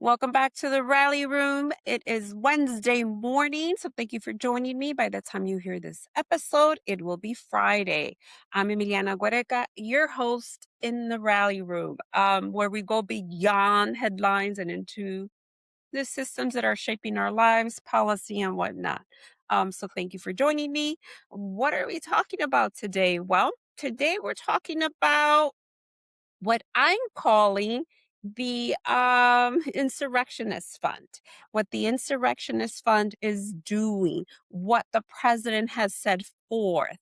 Welcome back to the Rally Room. It is Wednesday morning, so thank you for joining me. By the time you hear this episode, it will be Friday. I'm Emiliana Guereca, your host in the Rally Room, where we go beyond headlines and into the systems that are shaping our lives, policy, and whatnot. So thank you for joining me. What are we talking about today? Well, today we're talking about what I'm calling the Insurrectionist Fund, what the Insurrectionist Fund is doing, what the president has said forth.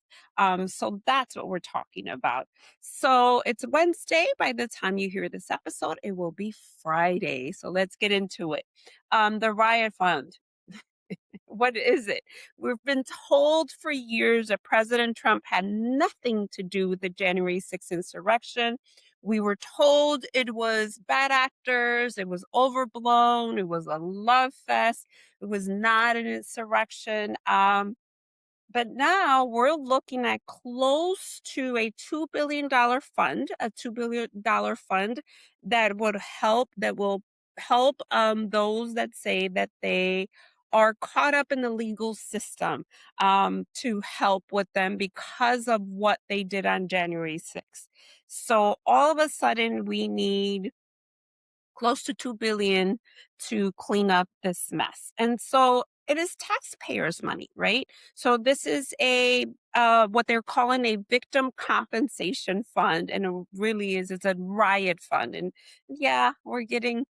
So that's what we're talking about. So it's Wednesday. By the time you hear this episode, it will be Friday. So let's get into it. The Riot Fund. What is it? We've been told for years that President Trump had nothing to do with the January 6th insurrection. We were told it was bad actors, it was overblown, it was a love fest, it was not an insurrection. But now we're looking at close to a $2 billion fund, a $2 billion fund that will help those that say that they are caught up in the legal system, to help with them because of what they did on January 6th. So all of a sudden we need close to 2 billion to clean up this mess. And so it is taxpayers' money, right? So this is a what they're calling a victim compensation fund, and it really is. It's a riot fund, and yeah, we're getting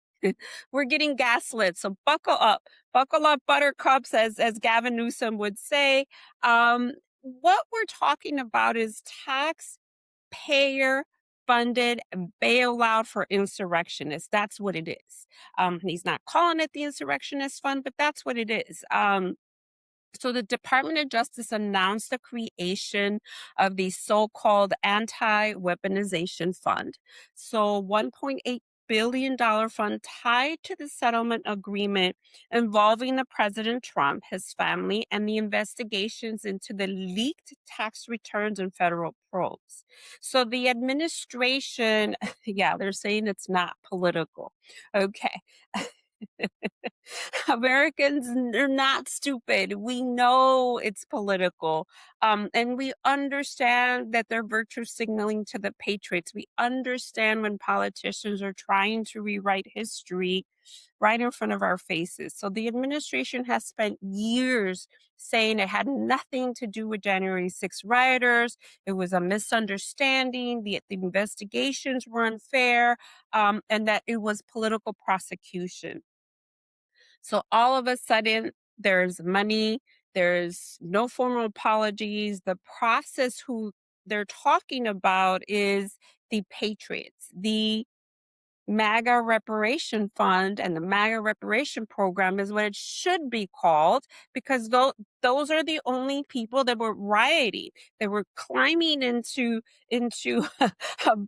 we're getting gaslit. So buckle up, buttercups, as Gavin Newsom would say. What we're talking about is taxpayer funded bailout for insurrectionists. That's what it is. He's not calling it the Insurrectionist Fund, but that's what it is. So the Department of Justice announced the creation of the so-called Anti-Weaponization Fund. So $1.8 billion fund tied to the settlement agreement involving the President Trump, his family, and the investigations into the leaked tax returns and federal probes. So the administration, yeah, they're saying it's not political. Okay. Americans are not stupid. We know it's political. And we understand that they're virtue signaling to the patriots. We understand when politicians are trying to rewrite history right in front of our faces. So the administration has spent years saying it had nothing to do with January 6 rioters. It was a misunderstanding. The investigations were unfair, and that it was political prosecution. So all of a sudden, there's money, there's no formal apologies. The process who they're talking about is the patriots, the MAGA Reparation Fund, and the MAGA Reparation Program is what it should be called, because those are the only people that were rioting. They were climbing into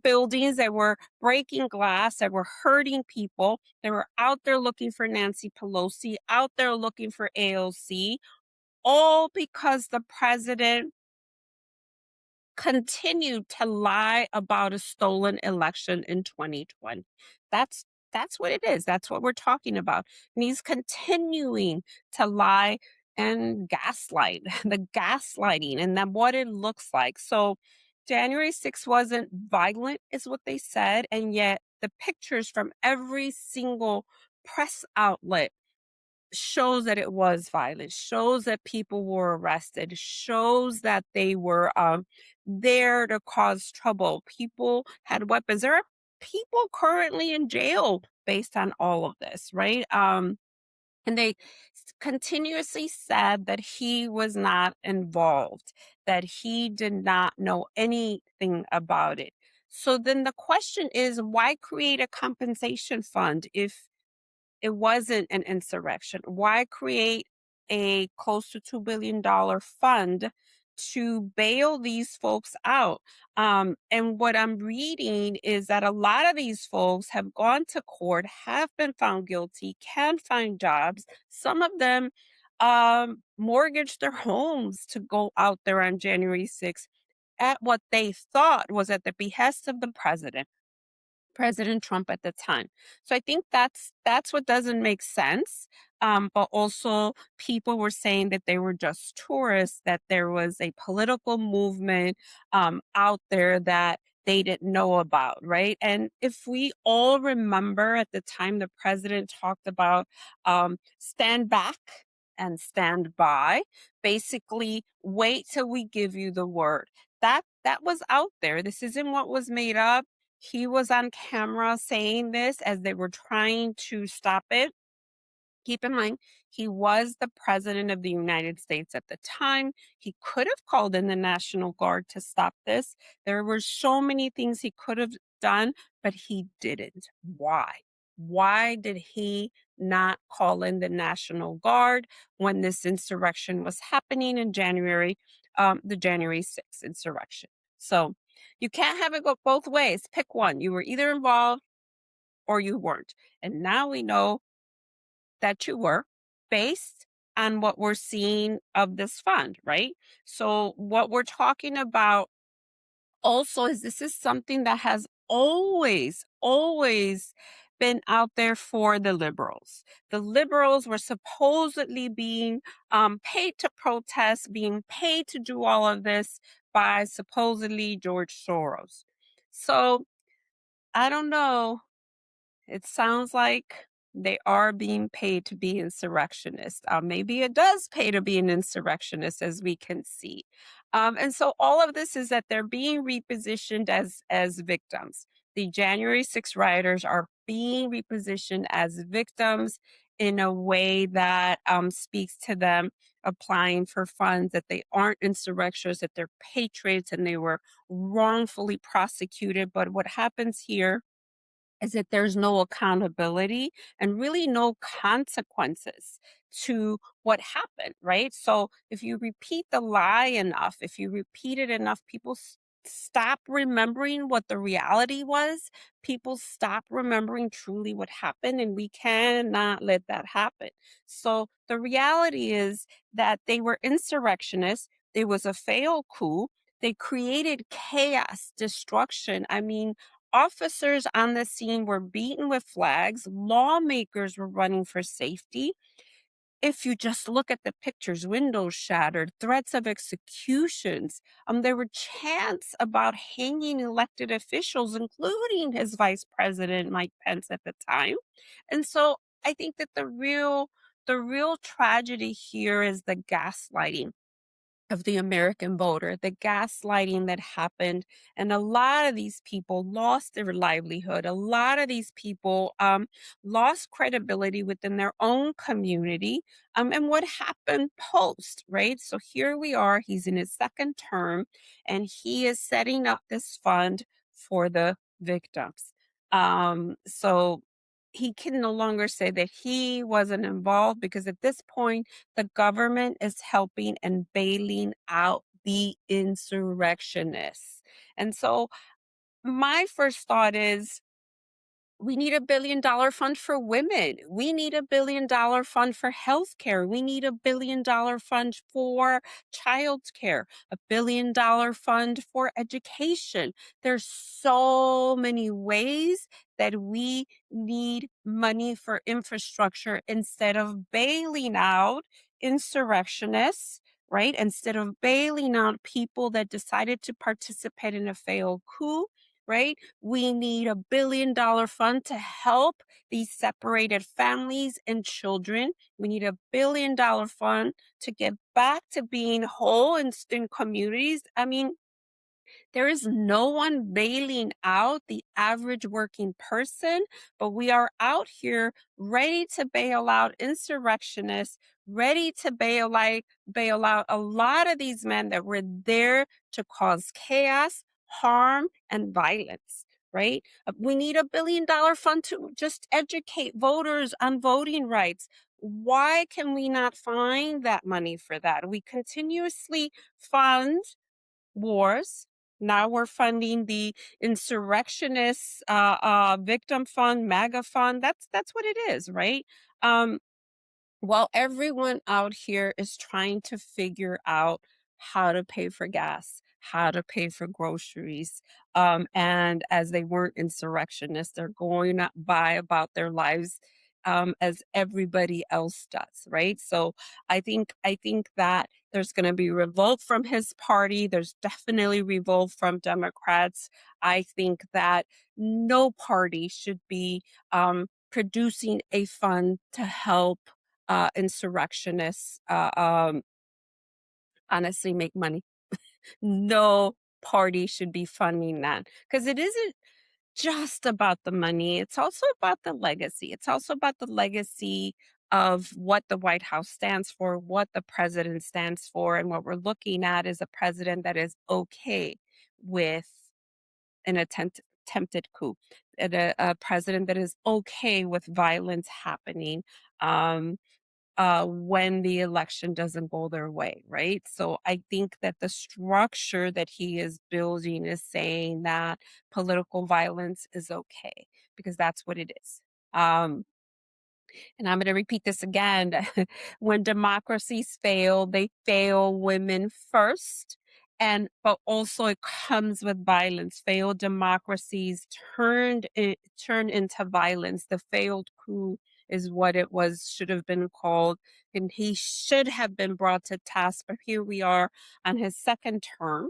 buildings, that were breaking glass, that were hurting people. They were out there looking for Nancy Pelosi, out there looking for AOC, all because the president continued to lie about a stolen election in 2020. That's that's what it is. That's what we're talking about. And he's continuing to lie and gaslight, the gaslighting, and then what it looks like. So January 6th wasn't violent, is what they said, and yet the pictures from every single press outlet shows that it was violent, shows that people were arrested, shows that they were there to cause trouble. People had weapons. There are people currently in jail based on all of this, right? And they continuously said that he was not involved, that he did not know anything about it. So then the question is, why create a compensation fund if it wasn't an insurrection? Why create a close to $2 billion fund to bail these folks out? And what I'm reading is that a lot of these folks have gone to court, have been found guilty, can find jobs. Some of them mortgaged their homes to go out there on January 6th at what they thought was at the behest of the president. President Trump at the time. So I think that's what doesn't make sense. But also, people were saying that they were just tourists, that there was a political movement out there that they didn't know about, right? And if we all remember at the time, the president talked about stand back and stand by, basically, wait till we give you the word. That was out there. This isn't what was made up. He was on camera saying this as they were trying to stop it. Keep in mind, he was the president of the United States at the time. He could have called in the National Guard to stop this. There were so many things he could have done, but he didn't. Why? Why did he not call in the National Guard when this insurrection was happening in January, the January 6th insurrection? So you can't have it go both ways. Pick one. You were either involved or you weren't. And now we know that you were, based on what we're seeing of this fund, right? So what we're talking about also is this is something that has always been out there for the liberals. The liberals were supposedly being paid to protest, being paid to do all of this by supposedly George Soros. So I don't know, it sounds like they are being paid to be insurrectionists. Maybe it does pay to be an insurrectionist, as we can see. And so all of this is that they're being repositioned as victims. The January 6 rioters are being repositioned as victims in a way that speaks to them applying for funds, that they aren't insurrectionists, that they're patriots, and they were wrongfully prosecuted. But what happens here is that there's no accountability and really no consequences to what happened, right? So if you repeat the lie enough, if you repeat it enough, people stop remembering what the reality was. People stop remembering truly what happened, and we cannot let that happen. So the reality is that they were insurrectionists. There was a failed coup. They created chaos, destruction. I mean, officers on the scene were beaten with flags. Lawmakers were running for safety. If you just look at the pictures, windows shattered, threats of executions. There were chants about hanging elected officials, including his vice president, Mike Pence, at the time. And so I think that the real tragedy here is the gaslighting of the American voter, the gaslighting that happened. And a lot of these people lost their livelihood. A lot of these people lost credibility within their own community. And what happened post, right? So here we are, he's in his second term, and he is setting up this fund for the victims. So he can no longer say that he wasn't involved, because at this point, the government is helping and bailing out the insurrectionists. And so my first thought is, we need $1 billion fund for women. We need $1 billion fund for healthcare. We need $1 billion fund for childcare, $1 billion fund for education. There's so many ways that we need money for infrastructure instead of bailing out insurrectionists, right? Instead of bailing out people that decided to participate in a failed coup, right? We need $1 billion fund to help these separated families and children. We need $1 billion fund to get back to being whole in communities. I mean, there is no one bailing out the average working person, but we are out here ready to bail out insurrectionists, ready to bail out a lot of these men that were there to cause chaos, harm, and violence. Right? We need $1 billion fund to just educate voters on voting rights. Why can we not find that money for that? We continuously fund wars. Now we're funding the insurrectionists victim fund, MAGA fund. That's what it is, right? While everyone out here is trying to figure out how to pay for gas, how to pay for groceries. And as they weren't insurrectionists, they're going by about their lives as everybody else does, right? So I think that there's going to be revolt from his party. There's definitely revolt from Democrats. I think that no party should be producing a fund to help insurrectionists honestly make money. No party should be funding that because it isn't just about the money. It's also about the legacy. It's also about the legacy of what the White House stands for, what the president stands for. And what we're looking at is a president that is okay with an attempted coup, and a president that is okay with violence happening. Um, when the election doesn't go their way, right? So I think that the structure that he is building is saying that political violence is okay because that's what it is. And I'm going to repeat this again. When democracies fail, they fail women first. And but also it comes with violence. Failed democracies turn into violence. The failed coup is what it was should have been called, and he should have been brought to task. But here we are on his second term,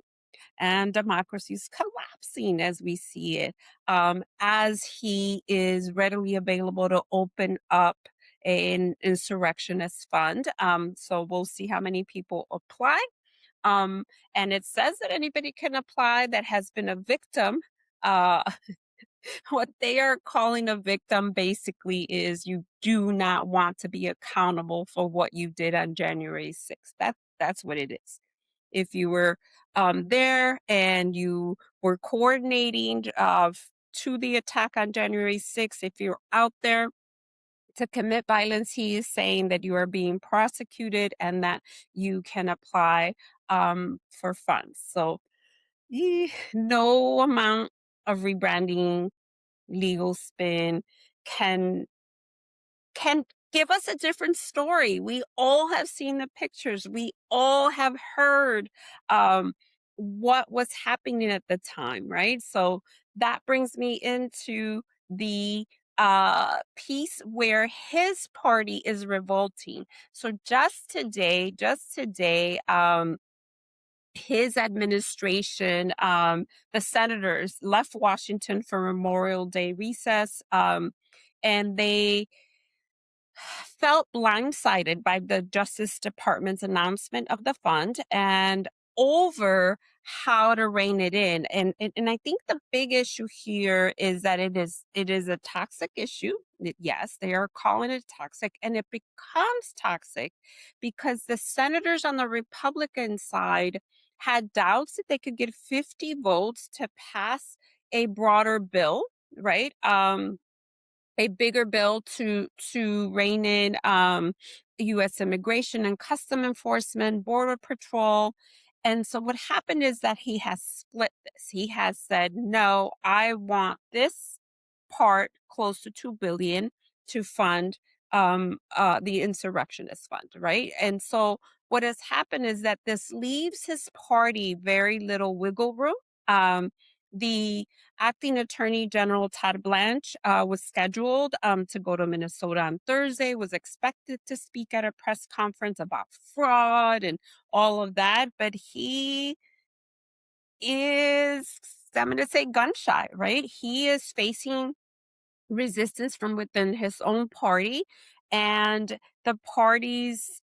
and democracy is collapsing as we see it, as he is readily available to open up an insurrectionist fund. So we'll see how many people apply. And it says that anybody can apply that has been a victim. Uh, what they are calling a victim basically is you do not want to be accountable for what you did on January 6th. That's what it is. If you were there and you were coordinating to the attack on January 6th, if you're out there to commit violence, he is saying that you are being prosecuted and that you can apply for funds. So no amount of rebranding, legal spin can give us a different story. We all have seen the pictures. We all have heard what was happening at the time, right? So that brings me into the piece where his party is revolting. So just today, his administration, the senators left Washington for Memorial Day recess, and they felt blindsided by the Justice Department's announcement of the fund and over how to rein it in. And I think the big issue here is that it is a toxic issue. Yes, they are calling it toxic, and it becomes toxic because the senators on the Republican side had doubts that they could get 50 votes to pass a broader bill, right? A bigger bill to rein in U.S. immigration and custom enforcement, border patrol. And so what happened is that he has split this. He has said, no, I want this part close to 2 billion to fund the insurrectionist fund, right? And so what has happened is that this leaves his party very little wiggle room. The Acting Attorney General Todd Blanche was scheduled to go to Minnesota on Thursday, was expected to speak at a press conference about fraud and all of that, but he is, I'm going to say, gun shy, right? He is facing resistance from within his own party, and the party's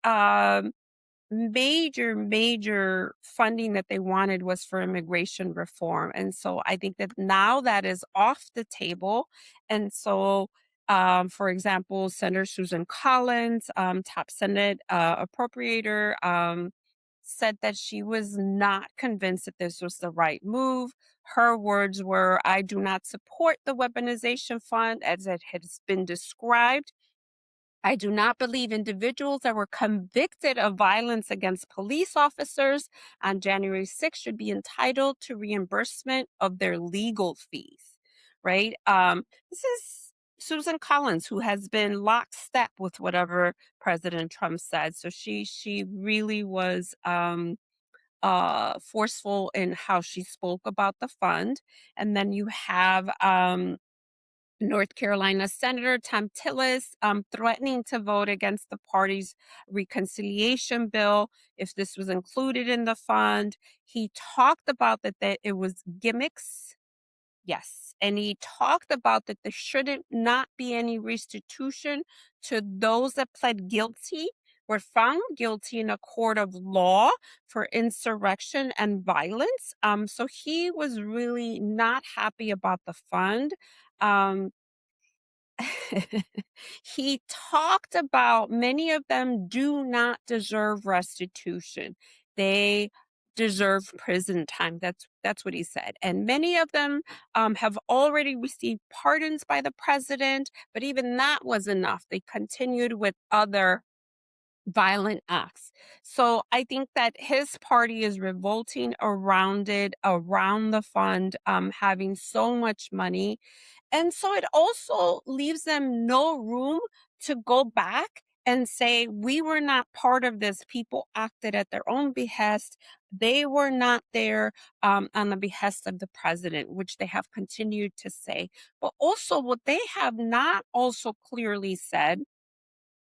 major funding that they wanted was for immigration reform. And so I think that now that is off the table. And so, for example, Senator Susan Collins, top Senate appropriator, said that she was not convinced that this was the right move. Her words were, I do not support the weaponization fund as it has been described. I do not believe individuals that were convicted of violence against police officers on January 6th should be entitled to reimbursement of their legal fees, right? This is Susan Collins, who has been lockstep with whatever President Trump said. So she really was forceful in how she spoke about the fund. And then you have North Carolina Senator Tom Tillis threatening to vote against the party's reconciliation bill if this was included in the fund. He talked about that it was gimmicks. Yes. And he talked about that there shouldn't not be any restitution to those that pled guilty, were found guilty in a court of law for insurrection and violence. So he was really not happy about the fund. Um, he talked about many of them do not deserve restitution. They deserve prison time. That's what he said. And many of them have already received pardons by the president, but even that was enough. They continued with other violent acts. So I think that his party is revolting around it, around the fund, having so much money, and so it also leaves them no room to go back and say, we were not part of this. People acted at their own behest. They were not there on the behest of the president, which they have continued to say. But also, what they have not also clearly said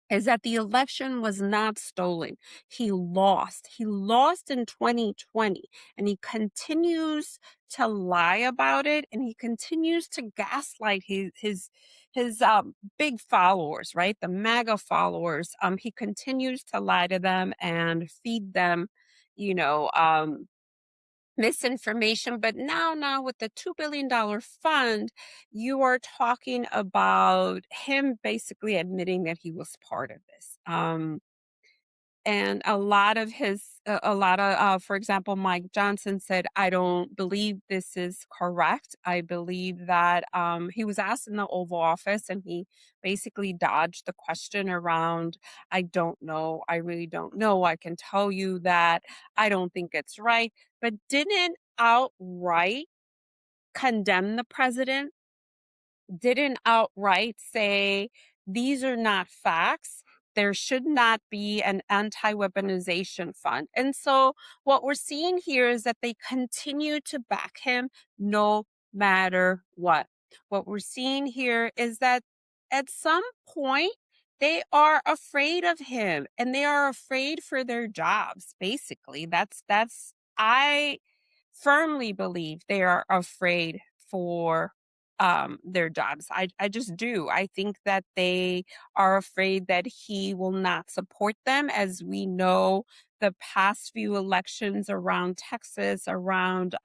is that the election was not stolen. He lost. He lost in 2020, and he continues to lie about it, and he continues to gaslight his big followers, right? The MAGA followers. He continues to lie to them and feed them, you know, misinformation. But now with the $2 billion fund, you are talking about him basically admitting that he was part of this. And a lot of for example, Mike Johnson said, I don't believe this is correct. I believe that he was asked in the Oval Office and he basically dodged the question around, I don't know. I really don't know. I can tell you that I don't think it's right, but didn't outright condemn the president, didn't outright say these are not facts. There should not be an anti-weaponization fund. And so what we're seeing here is that they continue to back him no matter what. What we're seeing here is that at some point they are afraid of him and they are afraid for their jobs. Basically, that's I firmly believe they are afraid for their jobs. I just do. I think that they are afraid that he will not support them. As we know, the past few elections around Texas, around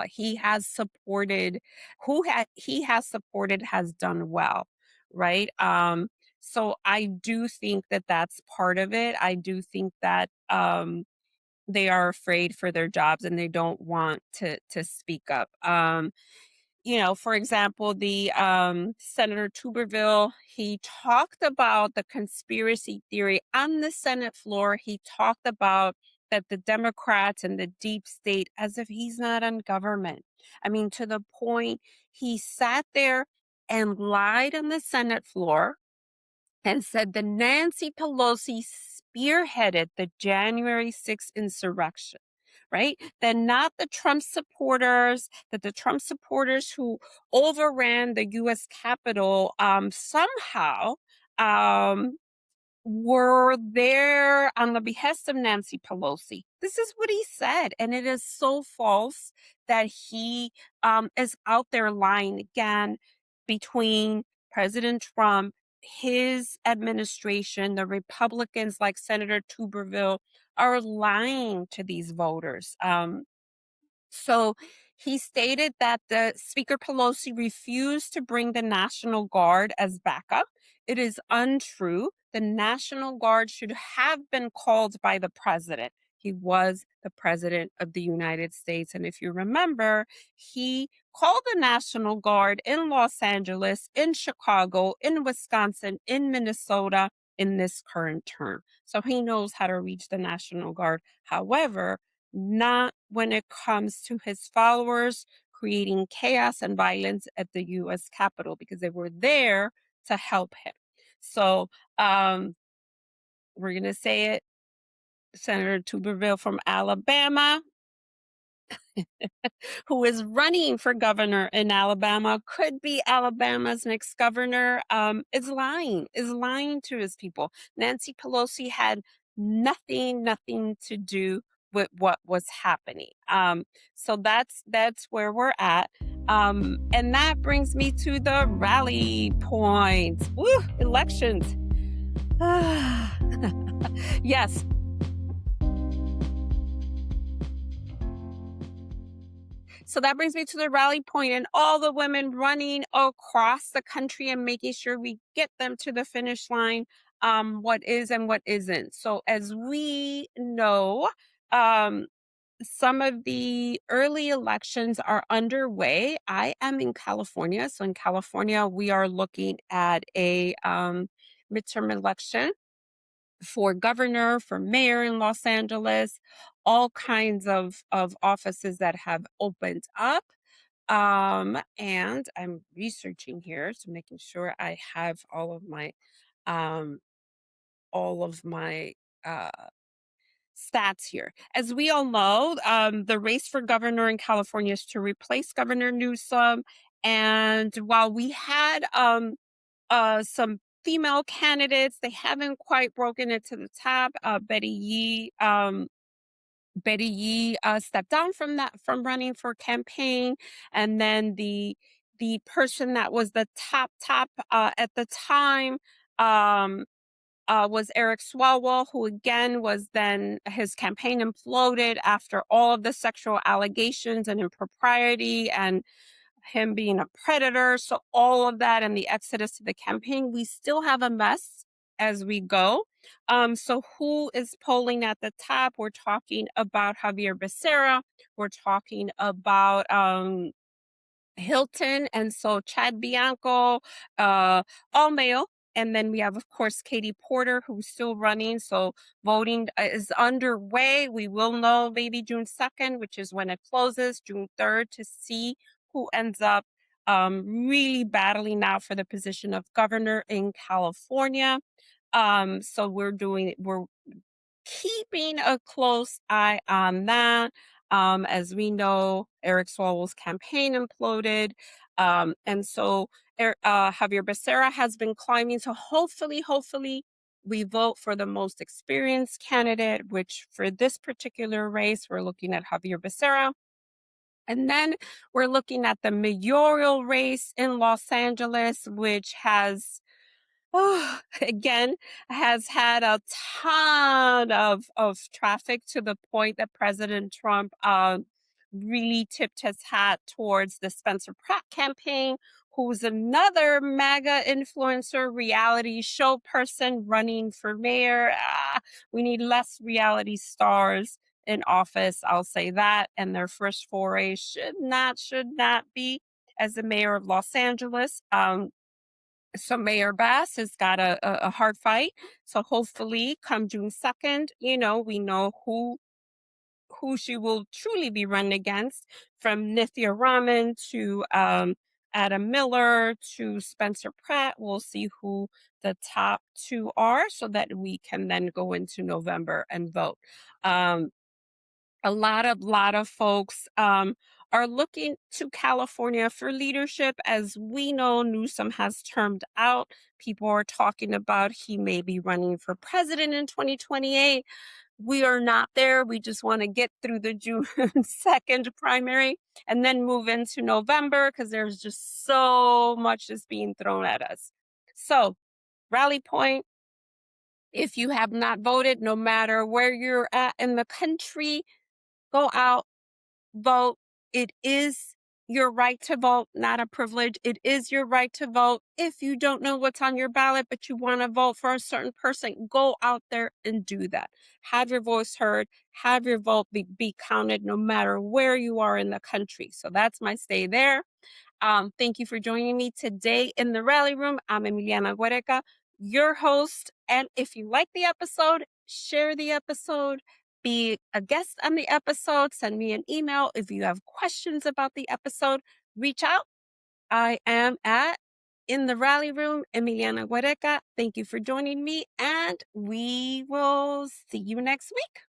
he has supported he has supported has done well, right? So I do think that that's part of it. I do think that they are afraid for their jobs and they don't want to speak up. For example, the Senator Tuberville, he talked about the conspiracy theory on the Senate floor. He talked about that the Democrats and the deep state, as if he's not on government. I mean, to the point he sat there and lied on the Senate floor and said that Nancy Pelosi spearheaded the January 6th insurrection, right? That not the Trump supporters, that the Trump supporters who overran the US Capitol somehow um, were there on the behest of Nancy Pelosi. This is what he said, and it is so false that he is out there lying again between President Trump, his administration, the Republicans like Senator Tuberville are lying to these voters. So he stated that the Speaker Pelosi refused to bring the National Guard as backup. It is untrue. The National Guard should have been called by the president. He was the president of the United States. And if you remember, he called the National Guard in Los Angeles, in Chicago, in Wisconsin, in Minnesota in this current term. So he knows how to reach the National Guard. However, not when it comes to his followers creating chaos and violence at the US Capitol because they were there to help him. So we're going to say it. Senator Tuberville from Alabama, who is running for governor in Alabama, could be Alabama's next governor, is lying to his people. Nancy Pelosi had nothing to do with what was happening. So that's where we're at. And that brings me to the rally point. Woo, elections. Yes. So that brings me to the rally point and all the women running across the country and making sure we get them to the finish line, what is and what isn't. So as we know, some of the early elections are underway. I am in California. So in California, we are looking at a midterm election for governor, for mayor in Los Angeles, all kinds of offices that have opened up. And I'm researching here, so making sure I have um, all of my uh, stats here. As we all know, the race for governor in California is to replace Governor Newsom. And while we had some female candidates, they haven't quite broken it to the top. Betty Yee stepped down from running for campaign, and then the person that was the top at the time was Eric Swalwell, who again was then his campaign imploded after all of the sexual allegations and impropriety and him being a predator. So all of that and the exodus to the campaign, we still have a mess as we go. So who is polling at the top? We're talking about Javier Becerra. We're talking about Hilton, and so Chad Bianco, all male. And then we have, of course, Katie Porter, who's still running. So voting is underway. We will know maybe June 2nd, which is when it closes, June 3rd, to see who ends up really battling now for the position of governor in California. So we're keeping a close eye on that. As we know, Eric Swalwell's campaign imploded. And so Javier Becerra has been climbing. So hopefully, we vote for the most experienced candidate, which for this particular race, we're looking at Javier Becerra. And then we're looking at the mayoral race in Los Angeles, which has again, has had a ton of traffic to the point that President Trump really tipped his hat towards the Spencer Pratt campaign, who's another MAGA influencer, reality show person running for mayor. We need less reality stars in office, I'll say that. And their first foray should not be as the mayor of Los Angeles. So Mayor Bass has got a hard fight. So hopefully come June 2nd, we know who she will truly be running against, from Nithya Raman to Adam Miller to Spencer Pratt. We'll see who the top two are so that we can then go into November and vote. A lot of folks are looking to California for leadership. As we know, Newsom has termed out. People are talking about he may be running for president in 2028. We are not there. We just want to get through the June 2nd primary and then move into November, because there's just so much that's being thrown at us. So, rally point. If you have not voted, no matter where you're at in the country, go out, vote. It is your right to vote, not a privilege. It is your right to vote. If you don't know what's on your ballot, but you want to vote for a certain person, go out there and do that. Have your voice heard, have your vote be counted, no matter where you are in the country. So that's my stay there. Thank you for joining me today in the Rally Room. I'm Emiliana Guereca, your host. And if you like the episode, share the episode, be a guest on the episode, send me an email. If you have questions about the episode, reach out. I am at In the rally room, Emiliana Guereca, thank you for joining me, and we will see you next week.